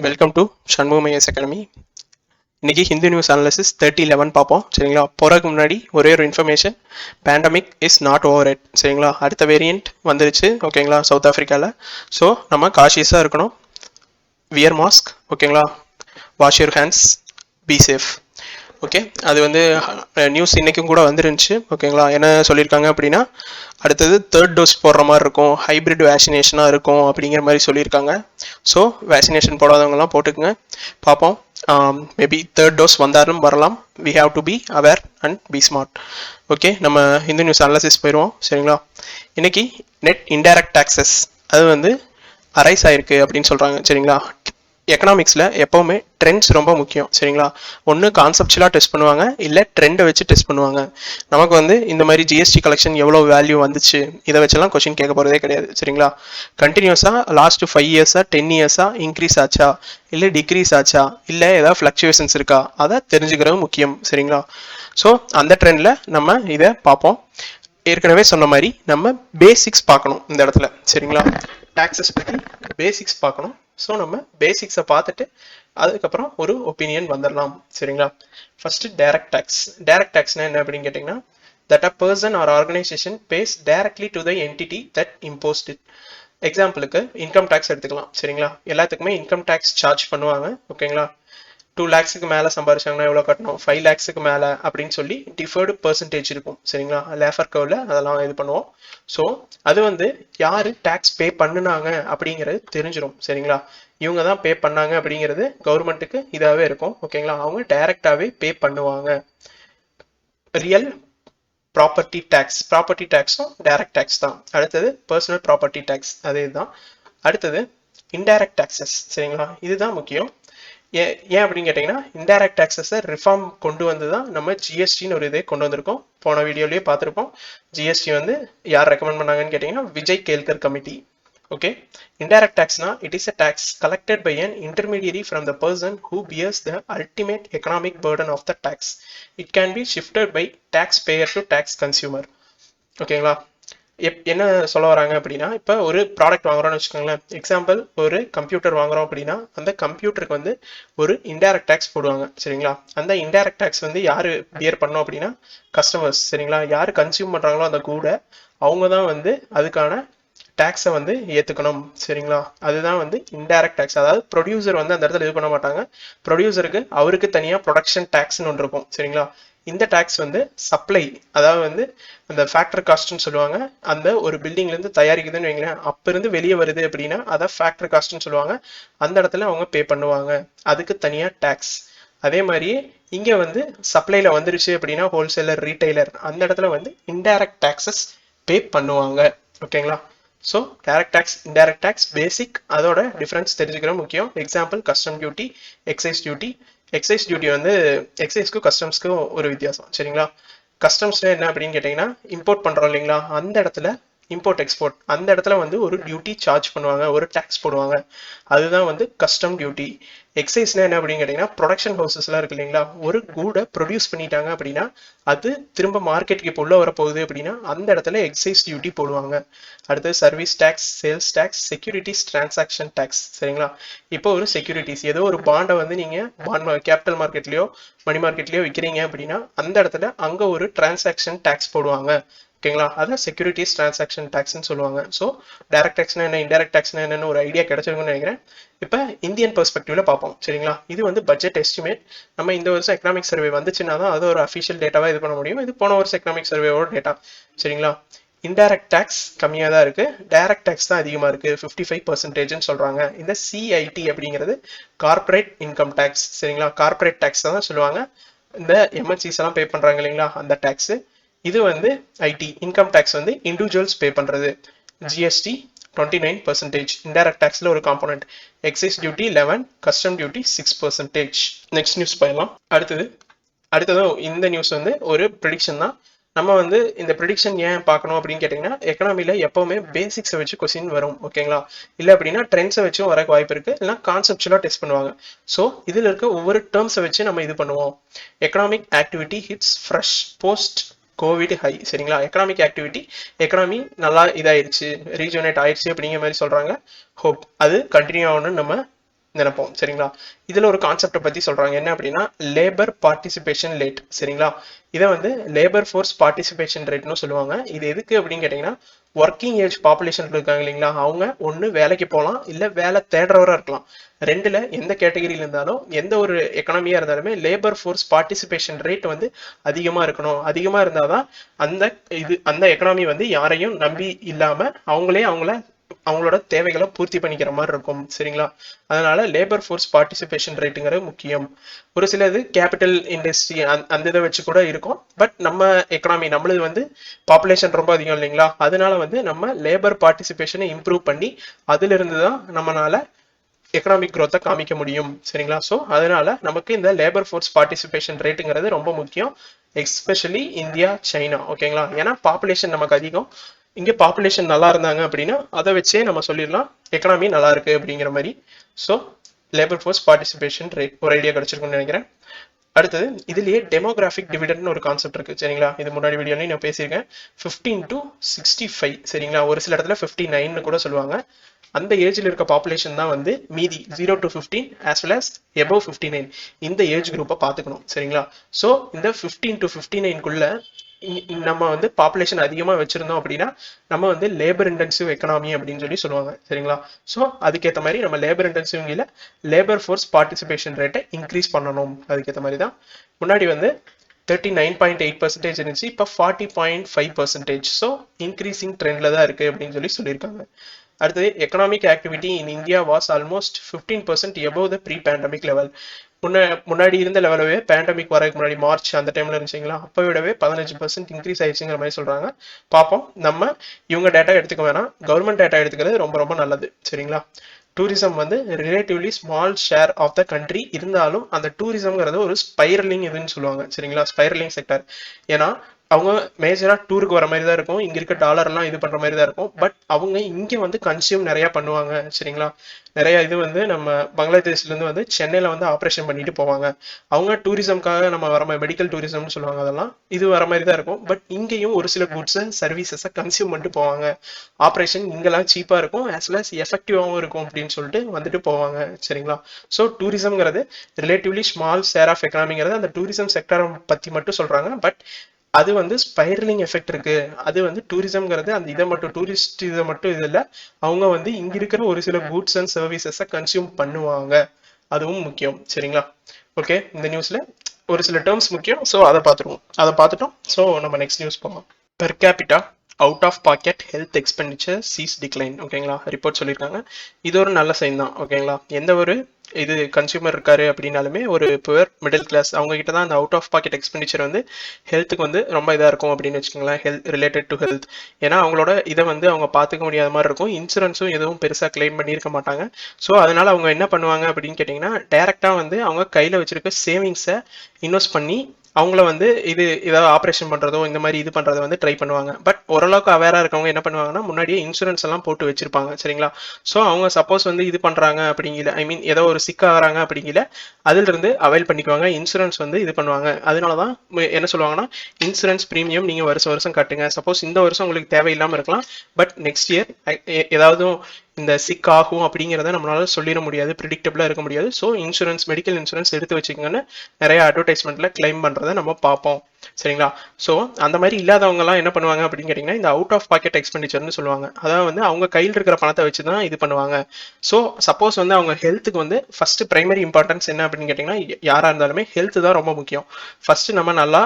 Welcome to Shanmugam IS academy. இன்னைக்கு Hindu news analysis 3011 பார்ப்போம். சரிங்களா? போறதுக்கு முன்னாடி ஒரே ஒரு information, pandemic is not over yet. சரிங்களா? அடுத்த வேரியண்ட் வந்துருச்சு. ஓகேங்களா? சவுத் ஆஃப்ரிக்காவில். ஸோ நம்ம காஷியஸாக இருக்கணும். Wear mask. ஓகேங்களா? Wash your hands, be safe. Okay, அது வந்து நியூஸ் இன்றைக்கும் கூட வந்துருந்துச்சு. ஓகேங்களா? என்ன சொல்லியிருக்காங்க அப்படின்னா, அடுத்தது 3rd டோஸ் போடுற மாதிரி இருக்கும், ஹைப்ரிட் வேக்சினேஷனாக இருக்கும் அப்படிங்கிற மாதிரி சொல்லியிருக்காங்க. ஸோ வேக்சினேஷன் போடாதவங்கலாம் போட்டுக்குங்க. பார்ப்போம், மேபி 3rd டோஸ் வந்தாலும் வரலாம். We have to be aware and be smart. Okay, நம்ம ஹிந்து நியூஸ் அனாலிசிஸ் போயிடுவோம். சரிங்களா? இன்னைக்கு நெட் இன்டைரக்ட் டாக்ஸஸ் அது வந்து அரைஸ் ஆயிருக்கு அப்படின்னு சொல்கிறாங்க. சரிங்களா? எக்கனாமிக்ஸில் எப்போவுமே ட்ரெண்ட்ஸ் ரொம்ப முக்கியம். சரிங்களா? ஒன்று கான்செப்சுவலாக டெஸ்ட் பண்ணுவாங்க, இல்லை ட்ரெண்டை வச்சு டெஸ்ட் பண்ணுவாங்க. நமக்கு வந்து இந்த மாதிரி ஜிஎஸ்டி கலெக்ஷன் எவ்வளோ வேல்யூ வந்துச்சு இதை வச்செல்லாம் கொஸ்டின் கேட்க போகிறதே கிடையாது. சரிங்களா? கண்டினியூஸாக லாஸ்ட் 5 இயர்ஸாக 10 இயர்ஸாக இன்க்ரீஸ் ஆச்சா இல்லை டிக்ரீஸ் ஆச்சா இல்லை ஏதாவது ஃப்ளக்சுவேஷன்ஸ் இருக்கா அதை தெரிஞ்சுக்கிறது முக்கியம். சரிங்களா? ஸோ அந்த ட்ரெண்டில் நம்ம இதை பார்ப்போம். ஏற்கனவே சொன்ன மாதிரி நம்ம பேசிக்ஸ் பார்க்கணும் இந்த இடத்துல. சரிங்களா? டாக்ஸஸ் பற்றி பேசிக்ஸ் பார்க்கணும். ஸோ நம்ம பேசிக்ஸை பார்த்துட்டு அதுக்கப்புறம் ஒரு ஒப்பீனியன் வந்துடலாம். சரிங்களா? First direct tax. டைரக்ட் டேக்ஸ்னா என்ன அப்படின்னு கேட்டிங்கன்னா, that a person or organisation pays directly to the entity that imposed it. எக்ஸாம்பிளுக்கு இன்கம் டேக்ஸ் எடுத்துக்கலாம். சரிங்களா? எல்லாத்துக்குமே இன்கம் டேக்ஸ் சார்ஜ் பண்ணுவாங்க. ஓகேங்களா? 2 lakhsக்கு மேலே சம்பாரிச்சாங்கன்னா எவ்வளோ கட்டணும், 5 lakhsக்கு மேலே அப்படின்னு சொல்லி டிஃபர்டு பர்சன்டேஜ் இருக்கும். சரிங்களா? லேஃபர் கர்வில் அதெல்லாம் இது பண்ணுவோம். ஸோ அது வந்து யார் டேக்ஸ் பே பண்ணுனாங்க அப்படிங்கிறது தெரிஞ்சிடும். சரிங்களா? இவங்க தான் பே பண்ணாங்க அப்படிங்கிறது கவர்மெண்ட்டுக்கு இதாகவே இருக்கும். ஓகேங்களா? அவங்க டைரக்டாகவே பே பண்ணுவாங்க. ரியல் ப்ராப்பர்ட்டி டேக்ஸ், ப்ராப்பர்ட்டி டேக்ஸும் டைரக்ட் டேக்ஸ் தான். அடுத்தது பர்சனல் ப்ராப்பர்ட்டி டேக்ஸ், அதே தான். அடுத்தது இன்டைரக்ட் டேக்ஸஸ். சரிங்களா? இதுதான் முக்கியம். ஏன் அப்படின்னு கேட்டிங்கன்னா, இன்டைரக்ட் டாக்ஸஸை ரிஃபார்ம் கொண்டு வந்து தான் நம்ம ஜிஎஸ்டின்னு ஒரு இதே கொண்டு வந்திருக்கோம். போன வீடியோலேயே பார்த்துருப்போம். ஜிஎஸ்டி வந்து யார் ரெக்கமெண்ட் பண்ணாங்கன்னு கேட்டிங்கன்னா, Vijay Kelkar committee. Okay, indirect டாக்ஸ்னா it is a tax collected by an intermediary from the person who bears the ultimate economic burden of the tax. It can be shifted by tax payer to tax consumer. ஓகேங்களா? என்ன சொல்ல வராங்க அப்படின்னா, இப்போ ஒரு product வாங்குறோம்னு வச்சுக்கோங்களேன். Example, ஒரு computer வாங்குறோம் அப்படின்னா அந்த கம்ப்யூட்டருக்கு வந்து ஒரு இன்டைரக்ட் டேக்ஸ் போடுவாங்க. சரிங்களா? அந்த இன்டைரக்ட் டேக்ஸ் வந்து யார் பியர் பண்ணோம் அப்படின்னா கஸ்டமர்ஸ். சரிங்களா? யார் கன்சியூம் பண்ணுறாங்களோ அந்த கூட அவங்க தான் வந்து அதுக்கான டேக்ஸை வந்து ஏற்றுக்கணும். சரிங்களா? அதுதான் வந்து இன்டைரக்ட் டேக்ஸ். அதாவது ப்ரொடியூசர் வந்து அந்த இடத்துல இது பண்ண மாட்டாங்க. ப்ரொடியூசருக்கு அவருக்கு தனியாக ப்ரொடக்ஷன் டேக்ஸ்ன்னு ஒன்று இருக்கும். சரிங்களா? இந்த டேக்ஸ் வந்து சப்ளை, அதாவது வந்து அந்த ஃபேக்டரி காஸ்ட்னு சொல்லுவாங்க. அந்த ஒரு பில்டிங்லேருந்து தயாரிக்குதுன்னு வைங்களேன், அப்போ இருந்து வெளியே வருது அப்படின்னா அதை ஃபேக்டரி காஸ்ட்னு சொல்லுவாங்க. அந்த இடத்துல அவங்க பே பண்ணுவாங்க, அதுக்கு தனியாக டேக்ஸ். அதே மாதிரியே இங்கே வந்து சப்ளைல வந்துருச்சு அப்படின்னா ஹோல்சேலர், ரீட்டைலர், அந்த இடத்துல வந்து இன்டைரக்ட் டேக்ஸஸ் பே பண்ணுவாங்க. ஓகேங்களா? So direct tax, indirect tax basic, அதோட டிஃப்ரென்ஸ் தெரிஞ்சுக்கிறது முக்கியம். Example, custom duty, excise duty. Excise duty வந்து எக்ஸைஸ்க்கும் கஸ்டம்ஸ்க்கும் ஒரு வித்தியாசம். சரிங்களா? கஸ்டம்ஸ்ல என்ன அப்படின்னு கேட்டிங்கன்னா, இம்போர்ட் பண்ணுறோம் இல்லைங்களா, அந்த இடத்துல இம்போர்ட் எக்ஸ்போர்ட், அந்த இடத்துல வந்து ஒரு டியூட்டி சார்ஜ் பண்ணுவாங்க, ஒரு டேக்ஸ் போடுவாங்க. அதுதான் வந்து கஸ்டம் டியூட்டி. எக்ஸைஸ்னா என்ன அப்படின்னு கேட்டிங்கன்னா, ப்ரொடக்ஷன் ஹவுசஸ்லாம் இருக்கு இல்லைங்களா, ஒரு கூடை ப்ரொடியூஸ் பண்ணிட்டாங்க அப்படின்னா அது திரும்ப மார்க்கெட்டுக்கு இப்போ உள்ள வரப்போகுது அப்படின்னா அந்த இடத்துல எக்ஸைஸ் டியூட்டி போடுவாங்க. அடுத்தது service tax, sales tax, securities transaction tax. சரிங்களா? இப்போ ஒரு செக்யூரிட்டிஸ், ஏதோ ஒரு பாண்டை வந்து நீங்கள் கேபிட்டல் மார்க்கெட்லேயோ மணி மார்க்கெட்லேயோ விற்கிறீங்க அப்படின்னா அந்த இடத்துல அங்கே ஒரு டிரான்சாக்ஷன் டேக்ஸ் போடுவாங்க. ஓகேங்களா? அதை செக்யூரிட்டிஸ் டிரான்சாக்ஷன் டேக்ஸ்ன்னு சொல்லுவாங்க. ஸோ டைரக்ட் டேக்ஸ்னா என்ன, இன்டைரக்ட் டேக்ஸ்னா என்னன்னு ஒரு ஐடியா கிடைச்சிருக்குன்னு நினைக்கிறேன். இப்போ இந்தியன் பெர்ஸ்பெக்டிவ்ல பார்ப்போம். சரிங்களா? இது வந்து பட்ஜெட் எஸ்டிமேட். நம்ம இந்த வருஷம் எக்கனாமிக் சர்வே வந்துச்சுன்னா தான் அது ஒரு அஃபிஷியல் டேட்டாவாக இது பண்ண முடியும். இது போன வருஷம் எக்கனாமிக் சர்வேவோட டேட்டா. சரிங்களா? இன்டைரக்ட் டேக்ஸ் கம்மியாக தான் இருக்கு, டைரக்ட் டேக்ஸ் தான் அதிகமாக இருக்கு, 55% சொல்றாங்க. இந்த சிஐடி அப்படிங்கிறது கார்பரேட் இன்கம் டேக்ஸ். சரிங்களா? கார்பரேட் டேக்ஸ் தான் சொல்லுவாங்க. இந்த எம்என்சிஸ் எல்லாம் பே பண்றாங்க இல்லைங்களா, அந்த டேக்ஸ். இது வந்து ஐடி இன்கம் டேக்ஸ் வந்து இண்டிவிஜுவல்ஸ் பே பண்றது. ஜிஎஸ்டி 29%, இன்டைரக்ட் டேக்ஸ்ல ஒரு component. Excise duty 11, custom duty 6%. Next news போயிடலாம். அடுத்தது இந்த நியூஸ் வந்து ஒரு ப்ரெடிக்ஷன் தான். நம்ம வந்து இந்த ப்ரெடிக்ஷன் ஏன் பார்க்கணும் அப்படின்னு கேட்டிங்கன்னா, எக்கனாமியில் எப்போவுமே பேசிக்ஸை வச்சு கொஸ்டின் வரும். ஓகேங்களா? இல்லை அப்படின்னா ட்ரெண்ட்ஸை வச்சும் வர வாய்ப்பு இருக்குது, இல்லைனா கான்செப்சுவலாக டெஸ்ட் பண்ணுவாங்க. ஸோ இதில் இருக்க ஒவ்வொரு டேர்ம்ஸை வச்சு நம்ம இது பண்ணுவோம். Economic activity hits fresh post Covid high. சரிங்களா? எக்கனாமிக் ஆக்டிவிட்டி, எக்கனாமி நல்லா இதாயிருச்சு, ரீஜுவனேட் ஆயிடுச்சு அப்படிங்கிற மாதிரி சொல்கிறாங்க. ஹோப் அது கண்டினியூ ஆகணும்னு நம்ம நினைப்போம். சரிங்களா? இதுல ஒரு கான்செப்டை பத்தி சொல்றாங்க. என்ன அப்படின்னா லேபர் பார்ட்டிசிபேஷன் ரேட். சரிங்களா? இதை வந்து லேபர் ஃபோர்ஸ் பார்ட்டிசிபேஷன் ரேட்னு சொல்லுவாங்க. இது எதுக்கு அப்படின்னு கேட்டீங்கன்னா ஒர்க்கிங் ஏஜ் பாப்புலேஷன் இருக்காங்க இல்லைங்களா, அவங்க ஒன்று வேலைக்கு போகலாம், இல்லை வேலை தேடுறவராக இருக்கலாம். ரெண்டுல எந்த கேட்டகரியில் இருந்தாலும் எந்த ஒரு எக்கனாமியா இருந்தாலுமே லேபர் ஃபோர்ஸ் பார்ட்டிசிபேஷன் ரேட் வந்து அதிகமா இருக்கணும். அதிகமா இருந்தாதான் அந்த எக்கனாமி வந்து யாரையும் நம்பி இல்லாம அவங்களோட தேவைகளை பூர்த்தி பண்ணிக்கிற மாதிரி இருக்கும். சரிங்களா? அதனால லேபர் ஃபோர்ஸ் பார்ட்டிசிபேஷன் ரேட்டுங்கிறது முக்கியம். ஒரு சிலது கேபிட்டல் இண்டஸ்ட்ரி அந்த இதை வச்சு கூட இருக்கும். பட் நம்ம எக்கனாமி நம்மளது வந்து பாப்புலேஷன் ரொம்ப அதிகம் இல்லைங்களா, அதனால வந்து நம்ம லேபர் பார்ட்டிசிபேஷனை இம்ப்ரூவ் பண்ணி அதுல இருந்து தான் நம்மளால எக்கனாமிக் க்ரோத்தை காமிக்க முடியும். சரிங்களா? ஸோ அதனால நமக்கு இந்த லேபர் ஃபோர்ஸ் பார்ட்டிசிபேஷன் ரேட்டுங்கிறது ரொம்ப முக்கியம். Especially India, China. ஓகேங்களா? ஏன்னா பாப்புலேஷன் நமக்கு அதிகம். இங்கே பாப்புலேஷன் நல்லா இருந்தாங்க அப்படின்னா அதை வச்சே நம்ம சொல்லிடலாம் எக்கனாமி நல்லா இருக்கு அப்படிங்கிற மாதிரி. So labour force participation rate ஒரு ஐடியா கிடைச்சிருக்குன்னு நினைக்கிறேன். அடுத்தது இதுலயே டெமோகிராஃபிக் டிவிடெண்ட் ஒரு கான்செப்ட் இருக்கு. சரிங்களா? இது முன்னாடி வீடியோலையும் நான் பேசியிருக்கேன். 15 to 65. சரிங்களா? ஒரு சில இடத்துல 59 கூட சொல்லுவாங்க. அந்த ஏஜ்ல இருக்க பாப்புலேஷன் தான் வந்து மீதி 0 to 15 as well as above 59 இந்த ஏஜ் குரூப்பை பார்த்துக்கணும். சரிங்களா? ஸோ இந்த 15 to 59க்குள்ள நம்ம வந்து பாப்புலேஷன் அதிகமாக வச்சிருந்தோம் அப்படின்னா நம்ம வந்து லேபர் இன்டென்சிவ் எக்கனாமி அப்படின்னு சொல்லி சொல்லுவாங்க. சரிங்களா? ஸோ அதுக்கேற்ற மாதிரி நம்ம லேபர் இன்டென்சிவ்ல லேபர் ஃபோர்ஸ் பார்ட்டிசிபேஷன் ரேட்டை இன்க்ரீஸ் பண்ணணும். அதுக்கேற்ற மாதிரி தான் முன்னாடி வந்து 39.8% இருந்துச்சு, இப்போ 40.5%. ஸோ இன்க்ரீசிங் ட்ரெண்ட்ல தான் இருக்கு அப்படின்னு சொல்லியிருக்காங்க. அடுத்தது economic activity in India was almost 15% above the pre pandemic level. முன்னாடி இருந்த லெவலவே பேண்டமிக் வரதுக்கு முன்னாடி மார்ச் அந்த டைம்ல இருந்துச்சுங்களா, அப்போ விடவே 15% இன்க்ரீஸ் ஆயிடுச்சுங்கிற மாதிரி சொல்றாங்க. பார்ப்போம். நம்ம இவங்க டேட்டா எடுத்துக்க வேணாம், கவர்மெண்ட் டேட்டா எடுத்துக்கிறது ரொம்ப ரொம்ப நல்லது. சரிங்களா? டூரிசம் வந்து relatively small share of the country இருந்தாலும் அந்த டூரிசம்ங்கிறது ஒரு ஸ்பைரலிங் இதுன்னு சொல்லுவாங்க. சரிங்களா? Spiralling sector. ஏன்னா அவங்க மேஜரா டூருக்கு வர மாதிரி தான் இருக்கும், இங்க இருக்க டாலர் எல்லாம் இது பண்ற மாதிரி தான் இருக்கும். பட் அவங்க இங்க வந்து கன்சியூம் நிறைய பண்ணுவாங்க. சரிங்களா? நிறைய இது வந்து நம்ம பங்களாதேஷ்ல இருந்து வந்து சென்னையில வந்து ஆப்ரேஷன் பண்ணிட்டு போவாங்க. அவங்க டூரிசம்காக நம்ம வர மாதிரி மெடிக்கல் டூரிசம்னு சொல்லுவாங்க, அதெல்லாம் இது வர மாதிரி தான் இருக்கும். பட் இங்கேயும் ஒரு சில குட்ஸ் அண்ட் சர்வீசஸை கன்சியூம் பண்ணிட்டு போவாங்க. ஆப்ரேஷன் இங்கெல்லாம் சீப்பா இருக்கும், ஆஸ் வெல் அஸ் எஃபெக்டிவாகவும் இருக்கும் அப்படின்னு சொல்லிட்டு வந்துட்டு போவாங்க. சரிங்களா? ஸோ டூரிசம்ங்கிறது ரிலேட்டிவ்லி ஸ்மால் ஷேர் ஆஃப் எக்கனாமிங்கிறது அந்த டூரிசம் செக்டரை பத்தி மட்டும் சொல்றாங்க. பட் அது வந்து ஸ்பைரலிங் எஃபெக்ட் இருக்கு. அது வந்து டூரிசம்ங்கிறது அந்த இதை மட்டும் டூரிஸ்ட் இதை மட்டும் இது இல்லை, அவங்க வந்து இங்க இருக்கிற ஒரு சில கூட்ஸ் அண்ட் சர்வீசஸை கன்சியூம் பண்ணுவாங்க. அதுவும் முக்கியம். சரிங்களா? ஓகே, இந்த நியூஸ்ல ஒரு சில டேர்ம்ஸ் முக்கியம். ஸோ அதை பார்த்துட்டோம். ஸோ நம்ம நெக்ஸ்ட் நியூஸ் போகலாம். Per capita out of pocket health expenditure sees decline. ஓகேங்களா? ரிப்போர்ட் சொல்லியிருக்காங்க. இது ஒரு நல்ல சைன் தான். ஓகேங்களா? எந்த ஒரு இது கன்சியூமர் இருக்காரு அப்படின்னாலுமே ஒரு புவர் மிடில் கிளாஸ் அவங்க கிட்ட தான் அந்த அவுட் ஆஃப் பாக்கெட் எக்ஸ்பெண்டிச்சர் வந்து ஹெல்த்துக்கு வந்து ரொம்ப இதாக இருக்கும் அப்படின்னு வச்சுக்கோங்களேன். Health related to health. ஏன்னா அவங்களோட இதை வந்து அவங்க பார்த்துக்க முடியாத மாதிரி இருக்கும். இன்சூரன்ஸும் எதுவும் பெருசாக கிளைம் பண்ணியிருக்க மாட்டாங்க. ஸோ அதனால அவங்க என்ன பண்ணுவாங்க அப்படின்னு கேட்டிங்கன்னா டைரெக்டாக வந்து அவங்க கையில் வச்சிருக்க சேவிங்ஸை இன்வெஸ்ட் பண்ணி அவங்கள வந்து ஏதாவது ஆப்ரேஷன் பண்ணுறதோ இந்த மாதிரி இது பண்ணுறதை வந்து ட்ரை பண்ணுவாங்க. பட் ஓரளவுக்கு அவேராக இருக்கவங்க என்ன பண்ணுவாங்கன்னா முன்னாடியே இன்சூரன்ஸ் எல்லாம் போட்டு வச்சிருப்பாங்க. சரிங்களா? ஸோ அவங்க சப்போஸ் வந்து இது பண்ணுறாங்க அப்படிங்கிற ஏதோ ஒரு சிக்காகிறாங்க அப்படிங்கிற அதுல இருந்து அவைல் பண்ணிக்குவாங்க. இன்சூரன்ஸ் வந்து இது பண்ணுவாங்க. அதனால தான் என்ன சொல்லுவாங்கன்னா இன்சூரன்ஸ் ப்ரீமியம் நீங்கள் வருஷம் கட்டுங்க. சப்போஸ் இந்த வருஷம் உங்களுக்கு தேவையில்லாமல் இருக்கலாம், பட் நெக்ஸ்ட் இயர் ஏதாவது இந்த சிக் ஆகும் அப்படிங்கிறத நம்மளால சொல்லிட முடியாது, ப்ரிடிக்டபிளாக இருக்க முடியாது. ஸோ இன்சூரன்ஸ் மெடிக்கல் இன்சூரன்ஸ் எடுத்து வச்சுக்கோங்கன்னு நிறைய அட்வர்டைஸ்மெண்ட்ல கிளைம் பண்ணுறதை நம்ம பார்ப்போம். சரிங்களா? ஸோ அந்த மாதிரி இல்லாதவங்கலாம் என்ன பண்ணுவாங்க அப்படின்னு கேட்டிங்கன்னா இந்த அவுட் ஆஃப் பாக்கெட் எக்ஸ்பெண்டிச்சர்னு சொல்லுவாங்க. அதாவது வந்து அவங்க கையில் இருக்கிற பணத்தை வச்சு தான் இது பண்ணுவாங்க. ஸோ சப்போஸ் வந்து அவங்க ஹெல்த்துக்கு வந்து ஃபர்ஸ்ட் பிரைமரி இம்பார்ட்டன்ஸ் என்ன அப்படின்னு கேட்டிங்கன்னா யாராக இருந்தாலுமே ஹெல்த் தான் ரொம்ப முக்கியம். ஃபர்ஸ்ட் நம்ம நல்லா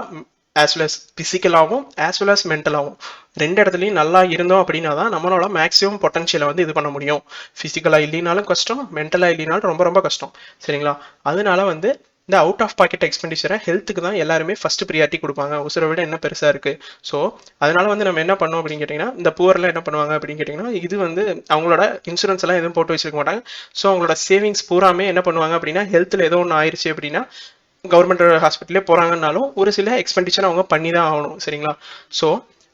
ஆஸ் வெல் அஸ் பிசிக்கலாகவும் ஆஸ் வெல் அஸ் மென்டலாகவும் ரெண்டு இடத்துலையும் நல்லா இருந்தோம் அப்படின்னா தான் நம்மளோட மேக்ஸிமம் பொட்டன்ஷியலை வந்து இது பண்ண முடியும். ஃபிசிக்கலாக இல்லைனாலும் கஷ்டம், மென்டலாக இல்லைனாலும் ரொம்ப ரொம்ப கஷ்டம். சரிங்களா? அதனால வந்து இந்த அவுட் ஆஃப் பாக்கெட் எக்ஸ்பெண்டிச்சரை ஹெல்த்துக்கு தான் எல்லாருமே ஃபர்ஸ்ட் ப்ரியாரிட்டி கொடுப்பாங்க. உசுரை விட என்ன பெருசாக இருக்கு. ஸோ அதனால வந்து நம்ம என்ன பண்ணோம் அப்படின்னு கேட்டிங்கன்னா இந்த புவர்லாம் என்ன பண்ணுவாங்க அப்படின்னு கேட்டிங்கன்னா இது வந்து அவங்களோட இன்சூரன்ஸ் எல்லாம் எதுவும் போட்டு வச்சிருக்க மாட்டாங்க. ஸோ அவங்களோட சேவிங்ஸ் பூராமே என்ன பண்ணுவாங்க அப்படின்னா ஹெல்த்தில் ஏதோ ஒன்று ஆயிடுச்சு அப்படின்னா கவர்மெண்ட் ஹாஸ்பிட்டலே போறாங்கன்னாலும் ஒரு சில எக்ஸ்பெண்டிச்சர் அவங்க பண்ணி தான் ஆகணும். சரிங்களா? ஸோ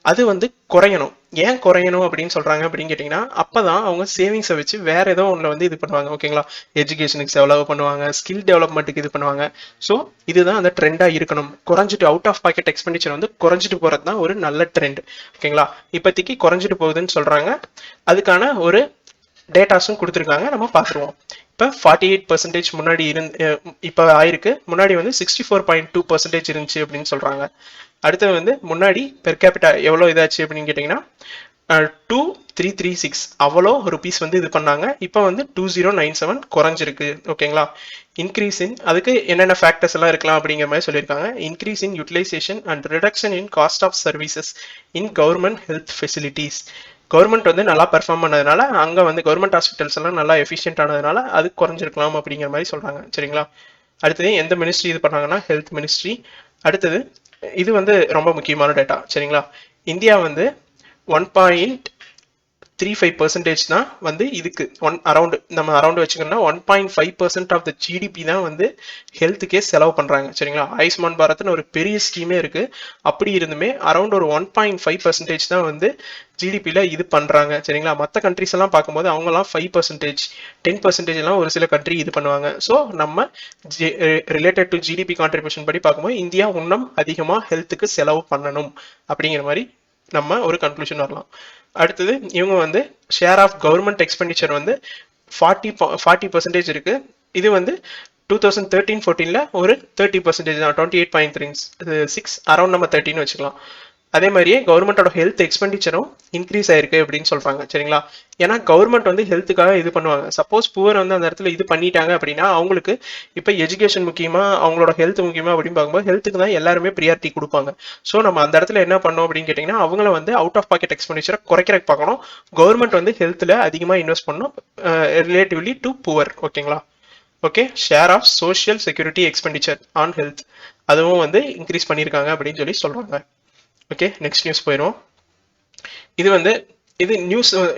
அது வந்து குறையணும். ஏன் குறையணும் அப்படின்னு சொல்றாங்க அப்படின்னு கேட்டிங்கன்னா அப்பதான் அவங்க சேவிங்ஸை வச்சு வேற ஏதோ ஒன்றில் வந்து இது பண்ணுவாங்க. ஓகேங்களா? எஜுகேஷனுக்கு செலவு பண்ணுவாங்க, ஸ்கில் டெவலப்மெண்ட்டுக்கு இது பண்ணுவாங்க. ஸோ இதுதான் அந்த ட்ரெண்டாக இருக்கணும். குறைஞ்சிட்டு அவுட் ஆஃப் பாக்கெட் எக்ஸ்பெண்டிச்சர் வந்து குறைஞ்சிட்டு போகிறது தான் ஒரு நல்ல ட்ரெண்ட். ஓகேங்களா? இப்போதைக்கு குறைஞ்சிட்டு போகுதுன்னு சொல்றாங்க. அதுக்கான ஒரு டேட்டாஸும் கொடுத்துருக்காங்க, நம்ம பார்த்துருவோம். இப்போ 48% முன்னாடி இப்போ ஆயிருக்கு. முன்னாடி வந்து 64.2% இருந்துச்சு அப்படின்னு சொல்றாங்க. அடுத்தது வந்து முன்னாடி பெர் கேபிட்டா எவ்வளோ இதாச்சு அப்படின்னு கேட்டிங்கன்னா 2336 அவ்வளோ ருபீஸ் வந்து இது பண்ணாங்க. இப்போ வந்து 2097 குறைஞ்சிருக்கு. ஓகேங்களா. இன்க்ரீஸ் இன் அதுக்கு என்னென்ன ஃபேக்டர்ஸ் எல்லாம் இருக்கலாம் அப்படிங்கிற மாதிரி சொல்லியிருக்காங்க. Increase in utilisation and reduction in cost of services in government health facilities. Government வந்து நல்லா பெர்ஃபார்ம் பண்ணதுனால அங்கே வந்து கவர்மெண்ட் ஹாஸ்பிட்டல்ஸ் எல்லாம் நல்லா எஃபிஷியன்ட் ஆனதுனால அது குறைஞ்சிருக்கலாம் அப்படிங்கிற மாதிரி சொல்றாங்க. சரிங்களா. அடுத்தது எந்த மினிஸ்ட்ரி இது பண்ணாங்கன்னா ஹெல்த் மினிஸ்ட்ரி. அடுத்தது இது வந்து ரொம்ப முக்கியமான டேட்டா. சரிங்களா. இந்தியா வந்து 1.35% தான் வந்து இதுக்கு அரௌண்ட் வச்சுக்கணும்னா 1.5% ஆஃப் த ஜிடிபி தான் வந்து ஹெல்த்துக்கே செலவு பண்றாங்க. சரிங்களா. ஆயுஷ்மான் பாரத்னு ஒரு பெரிய ஸ்கீமே இருக்கு. அப்படி இருந்துமே அரௌண்ட் ஒரு 1.5% தான் வந்து ஜிடிபியில் இது பண்ணுறாங்க. சரிங்களா. மற்ற கண்ட்ரிஸ் எல்லாம் பார்க்கும்போது அவங்கலாம் 5%, 10% எல்லாம் ஒரு சில கண்ட்ரி இது பண்ணுவாங்க. ஸோ நம்ம ரிலேட்டட் டு ஜிடிபி கான்ட்ரிபியூஷன் படி பார்க்கும்போது இந்தியா இன்னும் அதிகமாக ஹெல்த்துக்கு செலவு பண்ணணும் அப்படிங்கிற மாதிரி நம்ம ஒரு கன்க்ளூஷன் வரலாம். அடுத்தது இவங்க வந்து ஷேர் ஆஃப் கவர்மெண்ட் எக்ஸ்பெண்டிச்சர் வந்து 40% இருக்கு. இது வந்து 2013-14 ஒரு 30% தான், 28.36 அரௌண்ட் நம்ம 13 வச்சுக்கலாம். அதே மாதிரியே கவர்மெண்டோட ஹெல்த் எக்ஸ்பெண்டிச்சரும் இன்க்ரீஸ் ஆயிருக்கு அப்படின்னு சொல்றாங்க. சரிங்களா. ஏன்னா கவர்மெண்ட் வந்து ஹெல்த்துக்காக இது பண்ணுவாங்க. சப்போஸ் புவர் வந்து அந்த இடத்துல இது பண்ணிட்டாங்க அப்படின்னா அவங்களுக்கு இப்போ எஜுகேஷன் முக்கியமா அவங்களோட ஹெல்த் முக்கியமா அப்படின்னு பார்க்கும்போது ஹெல்த்துக்கு தான் எல்லாருமே ப்ரியாரிட்டி கொடுப்பாங்க. ஸோ நம்ம அந்த இடத்துல என்ன பண்ணோம் அப்படின்னு கேட்டிங்கன்னா அவங்கள வந்து அவுட் ஆஃப் பாக்கெட் எக்ஸ்பெண்டிச்சரை குறைக்கிறதுக்கு பார்க்கணும். கவர்மெண்ட் வந்து ஹெல்த்தில் அதிகமாக இன்வெஸ்ட் பண்ணணும் ரிலேட்டிவ்லி டு புவர். ஓகேங்களா. Okay. Share of social security expenditure on health அதுவும் வந்து இன்க்ரீஸ் பண்ணியிருக்காங்க அப்படின்னு சொல்லி சொல்றாங்க. ஓகே. நெக்ஸ்ட் நியூஸ் போயிடும். இது வந்து இது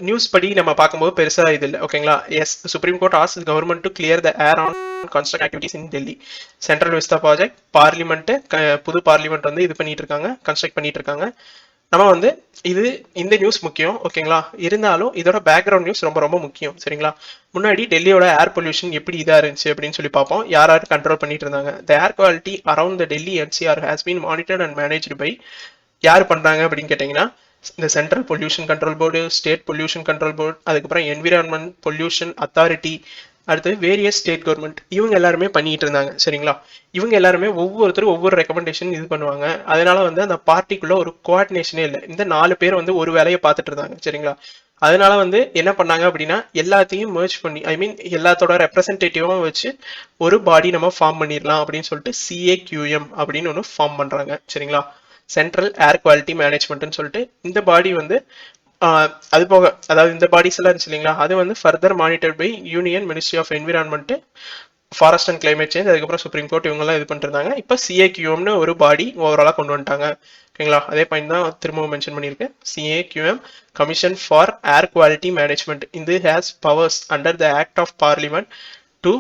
நியூஸ் படி நம்ம பார்க்கும்போது பெருசா இது இல்லை. ஓகேங்களா. Yes, Supreme Court ask government to clear the air on construct activities in Delhi. Central Vista project Parliament புது பார்லிமெண்ட் வந்து இது பண்ணிட்டு இருக்காங்க, கன்ஸ்ட்ரக்ட் பண்ணிட்டு இருக்காங்க. நம்ம வந்து இந்த நியூஸ் முக்கியம். ஓகேங்களா. இருந்தாலும் இதோட பேக்ரவுண்ட் நியூஸ் ரொம்ப ரொம்ப முக்கியம். சரிங்களா. முன்னாடி டெல்லியோட ஏர் பொல்யூஷன் எப்படி இதா இருந்துச்சு அப்படின்னு சொல்லி பார்ப்போம். யார் யார் கண்ட்ரோல் பண்ணிட்டு இருந்தாங்க. The air quality around the Delhi NCR has been monitored and managed by யார் பண்றாங்க அப்படின்னு கேட்டீங்கன்னா இந்த central pollution control board, state pollution control board, அதுக்கப்புறம் என்விரான்மெண்ட் பொல்யூஷன் அத்தாரிட்டி, அடுத்து வேரியஸ் ஸ்டேட் கவர்மெண்ட், இவங்க எல்லாருமே பண்ணிட்டு இருந்தாங்க. சரிங்களா. இவங்க எல்லாருமே ஒவ்வொருத்தரும் ஒவ்வொரு ரெக்கமெண்டேஷன் இது பண்ணுவாங்க. அதனால வந்து அந்த பார்ட்டிக்குள்ள ஒரு கோஆர்டினேஷனே இல்லை. இந்த 4 பேர் வந்து ஒரு வேலையை பார்த்துட்டு இருந்தாங்க. சரிங்களா. அதனால வந்து என்ன பண்ணாங்க அப்படின்னா எல்லாத்தையும் மர்ஜ் பண்ணி எல்லாத்தோட ரெப்ரசன்டேட்டிவும் வச்சு ஒரு பாடி நம்ம ஃபார்ம் பண்ணிடலாம் அப்படின்னு சொல்லிட்டு CAQM அப்படின்னு ஒன்று ஃபார்ம் பண்றாங்க. சரிங்களா. சென்ட்ரல் ஏர் குவாலிட்டி மேனேஜ்மெண்ட்னு சொல்லிட்டு இந்த பாடி வந்து அது போக அதாவது இந்த பாடிஸ் எல்லாம் இருந்துச்சு இல்லைங்களா, அது வந்து further monitor by Union Ministry of Environment, forest and climate change, அதுக்கப்புறம் சுப்ரீம் கோர்ட் இவங்கெல்லாம் இது பண்ணிருந்தாங்க. இப்போ CAQMனு ஒரு பாடி ஓவராலாக கொண்டு வந்துட்டாங்க. ஓகேங்களா. அதே பாயிண்ட் தான் திரும்பவும் மென்ஷன் பண்ணியிருக்கேன். CAQM commission for air quality management. இது has powers under the act of parliament to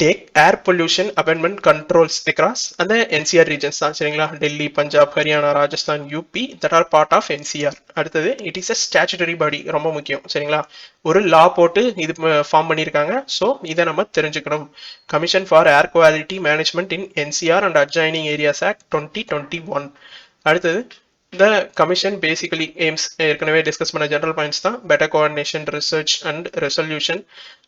take air pollution amendment controls across அந்த NCR ரீஜன்ஸ் தான். சரிங்களா. Delhi, Punjab, Haryana, Rajasthan, UP that are part of NCR. அடுத்தது it is a statutory body, ரொம்ப முக்கியம். சரிங்களா. ஒரு லா போட்டு இது ஃபார்ம் பண்ணியிருக்காங்க. ஸோ இதை நம்ம தெரிஞ்சுக்கணும். Commission for air quality management in NCR and adjoining areas act 2021. அடுத்தது The commission basically aims ஏற்கனவே டிஸ்கஸ் பண்ண ஜெனரல் பாயிண்ட்ஸ் தான். Better coordination, research and resolution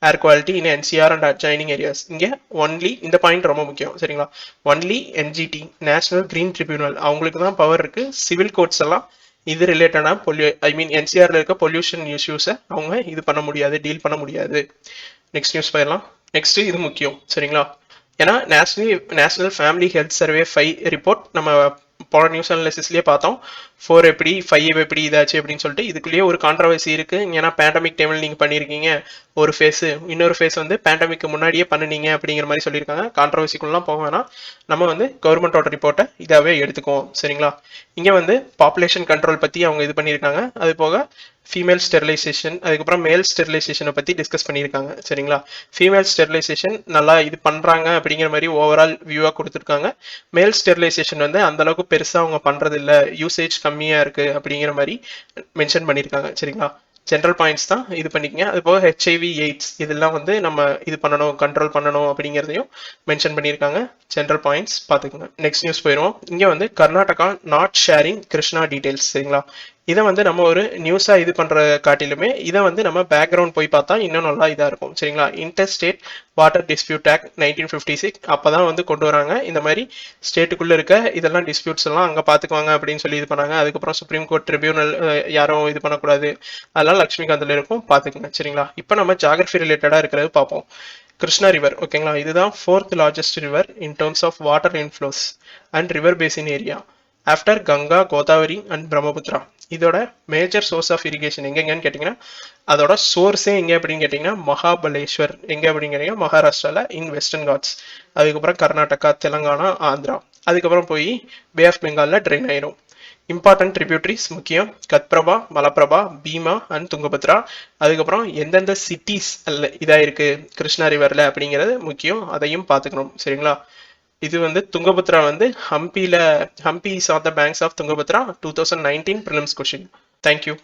air quality in NCR and adjoining areas. இங்கே only இந்த point ரொம்ப முக்கியம். சரிங்களா. Only NGT national green tribunal அவங்களுக்கு தான் பவர் இருக்கு. சிவில் கோர்ட்ஸ் எல்லாம் இது ரிலேட்டடான NCRல இருக்க பொல்யூஷன் இஷ்யூஸை அவங்க இது பண்ண முடியாது, டீல் பண்ண முடியாது. நெக்ஸ்ட் நியூஸ் போயிடலாம். நெக்ஸ்ட் இது முக்கியம். சரிங்களா. ஏன்னா national family health survey 5 report நம்ம போன நியூஸ் அனாலிசிஸ்லயே பார்த்தோம். 4 எப்படி 5 எப்படி இதாச்சு அப்படின்னு சொல்லிட்டு இதுக்குள்ளேயே ஒரு கான்ட்ரவர்சி இருக்கு. ஏன்னா பேண்டமிக் டைமில் நீங்க பண்ணிருக்கீங்க ஒரு ஃபேஸ், இன்னொரு ஃபேஸ் வந்து பேண்டமிக் முன்னாடியே பண்ணுனீங்க அப்படிங்கிற மாதிரி சொல்லியிருக்காங்க. கான்ட்ரவர்சிக்குள்ளலாம் போக வேணாம், நம்ம வந்து கவர்மெண்டோட ரிப்போர்ட்டை இதாவே எடுத்துக்குவோம். சரிங்களா. இங்க வந்து பாப்புலேஷன் கண்ட்ரோல் பத்தி அவங்க இது பண்ணியிருக்காங்க. அது போக ஃபீமேல் ஸ்டெரிலைசேஷன், அதுக்கப்புறம் மேல் ஸ்டெரிலைசேஷனை பத்தி டிஸ்கஸ் பண்ணியிருக்காங்க. சரிங்களா. ஃபீமேல் ஸ்டெரிலைசேஷன் நல்லா இது பண்றாங்க அப்படிங்கிற மாதிரி ஓவரால் வியூவா கொடுத்துருக்காங்க. மேல் ஸ்டெரிலைசேஷன் வந்து அந்த அளவுக்கு பெருசா அவங்க பண்றது இல்ல, யூசேஜ் கம்மியா இருக்கு அப்படிங்கிற மாதிரி மென்ஷன் பண்ணியிருக்காங்க. சரிங்களா. ஜென்ரல் பாயிண்ட்ஸ் தான் இது பண்ணிக்கங்க. அது போக HIV எய்ட்ஸ் இதெல்லாம் வந்து நம்ம இது பண்ணணும், கண்ட்ரோல் பண்ணணும் அப்படிங்கிறதையும் மென்ஷன் பண்ணியிருக்காங்க. ஜென்ரல் பாயிண்ட்ஸ் பார்த்துக்கோங்க. நெக்ஸ்ட் நியூஸ் போயிடுவோம். இங்க வந்து Karnataka not sharing Krishna details. சரிங்களா. இதை வந்து நம்ம ஒரு நியூஸாக இது பண்ணுற காட்டிலுமே இதை வந்து நம்ம பேக்ரவுண்ட் போய் பார்த்தா இன்னும் நல்லா இதாக இருக்கும் சரிங்களா. Inter state water dispute act 1956 அப்போ தான் வந்து கொண்டு வராங்க. இந்த மாதிரி ஸ்டேட்டுக்குள்ளே இருக்க இதெல்லாம் டிஸ்பியூட்ஸ் எல்லாம் அங்கே பார்த்துக்குவாங்க அப்படின்னு சொல்லி இது பண்ணாங்க. அதுக்கப்புறம் சுப்ரீம் கோர்ட் ட்ரிபியூனல் யாரும் இது பண்ணக்கூடாது, அதெல்லாம் லக்ஷ்மிகாந்தில் இருக்கும், பார்த்துக்குங்க சரிங்களா. இப்போ நம்ம ஜாகிரபி ரிலேட்டடாக இருக்கிறது பார்ப்போம். கிருஷ்ணா ரிவர் ஓகேங்களா, இதுதான் 4th largest river in terms of water inflows and river basin area after Ganga, Godavari and Brahmaputra. இதோட மேஜர் சோர்ஸ் ஆஃப் இரிகேஷன் எங்கெங்கன்னு கேட்டிங்கன்னா, அதோட சோர்ஸே எங்கே அப்படின்னு கேட்டிங்கன்னா மகாபலேஸ்வர். எங்கே அப்படின்னு கேட்டிங்கன்னா மகாராஷ்டிராவில் இன் வெஸ்டர்ன் காட்ஸ். அதுக்கப்புறம் கர்நாடகா, தெலுங்கானா, ஆந்திரா. அதுக்கப்புறம் போய் பே ஆஃப் பெங்காலில் ட்ரெயின் ஆயிரும். இம்பார்ட்டன்ட் ட்ரிபியூட்டரிஸ் முக்கியம் கத்பிரபா, மலப்பிரபா, பீமா அண்ட் துங்கபத்ரா. அதுக்கப்புறம் எந்தெந்த சிட்டிஸ் அல்ல இதாக இருக்குது கிருஷ்ணா ரிவரில் அப்படிங்கிறது முக்கியம், அதையும் பார்த்துக்கணும் சரிங்களா. இது வந்து துங்கபத்ரா வந்து Hampi is on the banks of Tungabhadra 2019 prelims question. Thank you.